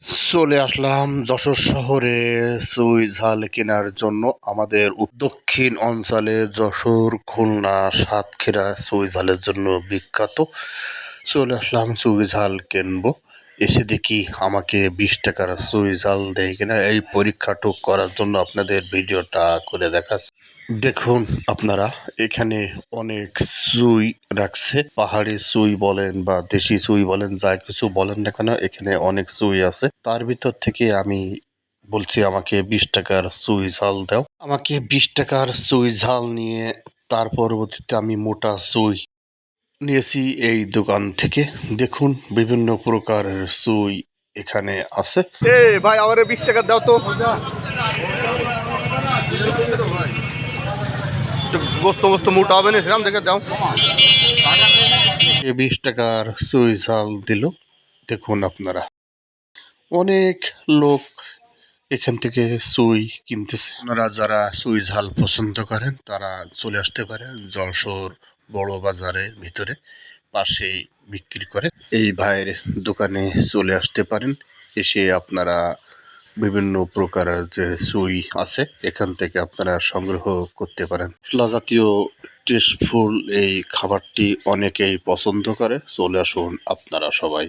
চলে আসলাম যশোর শহরে চুই ঝাল কেনার জন্য। আমাদের দক্ষিণ অঞ্চলে যশোর, খুলনা, সাতক্ষীরা চুই ঝালের জন্য বিখ্যাত। চলে আসলাম চুই ঝাল কিনবো। এসে দেখি আমাকে 20 টাকার চুই ঝাল দেয় কিনা, এই পরীক্ষাটুক করার জন্য আপনাদের ভিডিওটা করে দেখাচ্ছি। দেখুন আপনারা, এখানে অনেক চুই রাখছে। পাহাড়ি চুই বলেন বা দেশি চুই বলেন, যা কিছু বলেন না কেন, এখানে অনেক চুই আছে। তার ভিতর থেকে আমি বলছি আমাকে 20 টাকার চুই ঝাল দাও। আমাকে 20 টাকার চুই ঝাল নিয়ে তার পরবর্তীতে আমি মোটা চুই নিয়েছি এই দোকান থেকে। দেখুন বিভিন্ন প্রকারের চুই এখানে আছে। ভাই আমার 20 টাকা দাও তো। গোস্ত মোস্ত মোটা হবে না, সেরকম দেখে দাও। 20 টাকার চুই ঝাল দিল। দেখুন আপনারা, অনেক লোক এখান থেকে চুই কিনতেছে। আপনারা যারা চুই ঝাল পছন্দ করেন তারা চলে আসতে পারেন যশোর বড় বাজারের ভিতরে, পাশেই বিক্রি করে। এই ভাইয়ের দোকানে চলে আসতে পারেন। এসে আপনারা বিভিন্ন প্রকারের যে চুই আছে এখান থেকে আপনারা সংগ্রহ করতে পারেন। মশলা জাতীয় টেস্টফুল এই খাবারটি অনেকেই পছন্দ করে। চলে আসুন আপনারা সবাই।